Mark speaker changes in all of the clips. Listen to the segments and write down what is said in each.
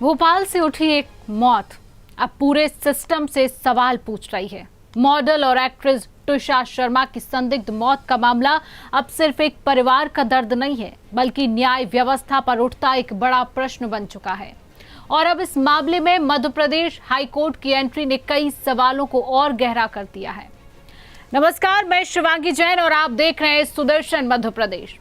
Speaker 1: भोपाल से उठी एक मौत अब पूरे सिस्टम से सवाल पूछ रही है। मॉडल और एक्ट्रेस तुषार शर्मा की संदिग्ध मौत का मामला अब सिर्फ एक परिवार का दर्द नहीं है, बल्कि न्याय व्यवस्था पर उठता एक बड़ा प्रश्न बन चुका है। और अब इस मामले में मध्य प्रदेश हाईकोर्ट की एंट्री ने कई सवालों को और गहरा कर दिया है। नमस्कार, मैं शिवांगी जैन और आप देख रहे हैं सुदर्शन मध्य प्रदेश।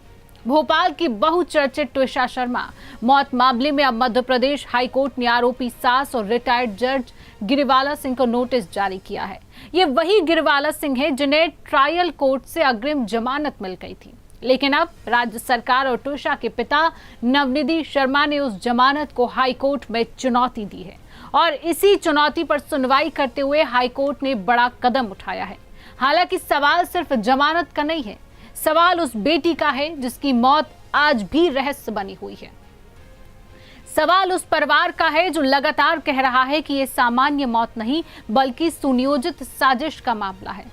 Speaker 1: भोपाल की बहुचर्चित तुषार शर्मा मौत मामले में अब मध्य प्रदेश हाईकोर्ट ने आरोपी सास और रिटायर्ड जज गिरिवाला सिंह को नोटिस जारी किया है। ये वही गिरिवाला सिंह है जिन्हें ट्रायल कोर्ट से अग्रिम जमानत मिल गई थी, लेकिन अब राज्य सरकार और तुषा के पिता नवनिधि शर्मा ने उस जमानत को हाईकोर्ट में चुनौती दी है और इसी चुनौती पर सुनवाई करते हुए हाईकोर्ट ने बड़ा कदम उठाया है। हालांकि सवाल सिर्फ जमानत का नहीं है, सवाल उस बेटी का है जिसकी मौत आज भी रहस्य बनी हुई है। सवाल उस परिवार का है जो लगातार कह रहा है कि यह सामान्य मौत नहीं बल्कि सुनियोजित साजिश का मामला है।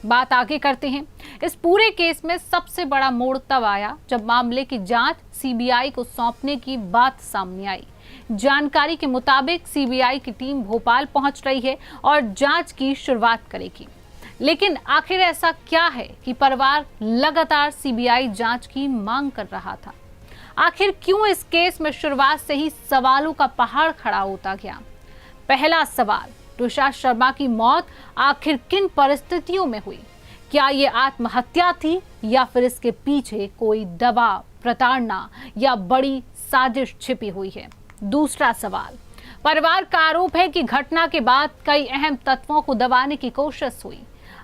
Speaker 1: बात आगे करते हैं। इस पूरे केस में सबसे बड़ा मोड़ तब आया जब मामले की जांच सीबीआई को सौंपने की बात सामने आई। जानकारी के मुताबिक सीबीआई की टीम भोपाल पहुंच रही है और जांच की शुरुआत करेगी। लेकिन आखिर ऐसा क्या है कि परिवार लगातार सीबीआई जांच की मांग कर रहा था? आखिर क्यों इस केस में शुरुआत से ही सवालों का पहाड़ खड़ा होता गया? पहला सवाल, तुषार शर्मा की मौत आखिर किन परिस्थितियों में हुई? क्या ये आत्महत्या थी या फिर इसके पीछे कोई दबाव, प्रताड़ना या बड़ी साजिश छिपी हुई है? दूसरा सवाल, परिवार का आरोप है कि घटना के बाद कई अहम तत्वों को दबाने की कोशिश हुई।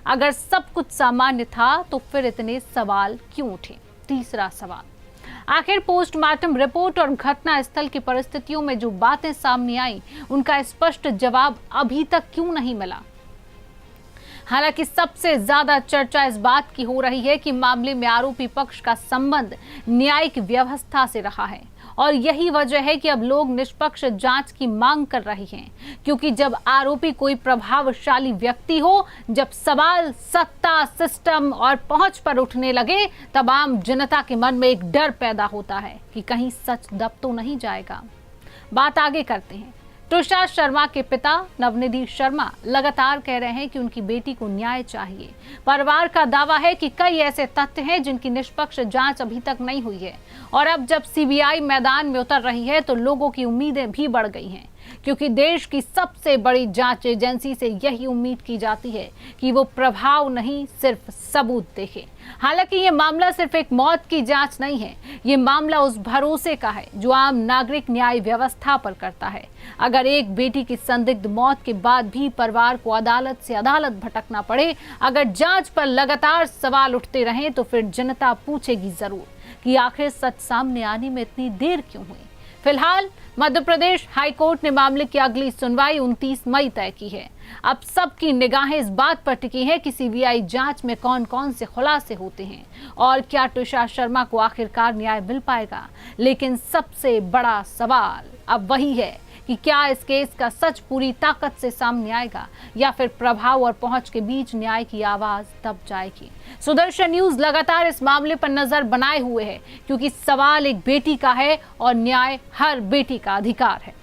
Speaker 1: अगर सब कुछ सामान्य था तो फिर इतने सवाल क्यों उठे? तीसरा सवाल, आखिर पोस्टमार्टम रिपोर्ट और घटना स्थल की परिस्थितियों में जो बातें सामने आई उनका स्पष्ट जवाब अभी तक क्यों नहीं मिला? हालांकि सबसे ज्यादा चर्चा इस बात की हो रही है कि मामले में आरोपी पक्ष का संबंध न्यायिक व्यवस्था से रहा है और यही वजह है कि अब लोग निष्पक्ष जांच की मांग कर रहे हैं, क्योंकि जब आरोपी कोई प्रभावशाली व्यक्ति हो, जब सवाल सत्ता, सिस्टम और पहुंच पर उठने लगे, तब आम जनता के मन में एक डर पैदा होता है कि कहीं सच दब तो नहीं जाएगा। बात आगे करते हैं। तुषार शर्मा के पिता नवनिधि शर्मा लगातार कह रहे हैं कि उनकी बेटी को न्याय चाहिए। परिवार का दावा है कि कई ऐसे तथ्य हैं जिनकी निष्पक्ष जांच अभी तक नहीं हुई है और अब जब सीबीआई मैदान में उतर रही है तो लोगों की उम्मीदें भी बढ़ गई हैं, क्योंकि देश की सबसे बड़ी जांच एजेंसी से यही उम्मीद की जाती है कि वो प्रभाव नहीं सिर्फ सबूत देखे। हालांकि ये मामला सिर्फ एक मौत की जांच नहीं है, ये मामला उस भरोसे का है जो आम नागरिक न्याय व्यवस्था पर करता है। अगर एक बेटी की संदिग्ध मौत के बाद भी परिवार को अदालत से अदालत भटकना पड़े, अगर जांच पर लगातार सवाल उठते रहें, तो फिर जनता पूछेगी जरूर कि आखिर सच सामने आने में इतनी देर क्यों हुई। फिलहाल मध्य प्रदेश हाईकोर्ट ने मामले की अगली सुनवाई 29 मई तय की है। अब सबकी निगाहें इस बात पर टिकी है कि सीबीआई जांच में कौन कौन से खुलासे होते हैं और क्या तुषार शर्मा को आखिरकार न्याय मिल पाएगा। लेकिन सबसे बड़ा सवाल अब वही है कि क्या इस केस का सच पूरी ताकत से सामने आएगा या फिर प्रभाव और पहुंच के बीच न्याय की आवाज दब जाएगी। सुदर्शन न्यूज लगातार इस मामले पर नजर बनाए हुए है, क्योंकि सवाल एक बेटी का है और न्याय हर बेटी का अधिकार है।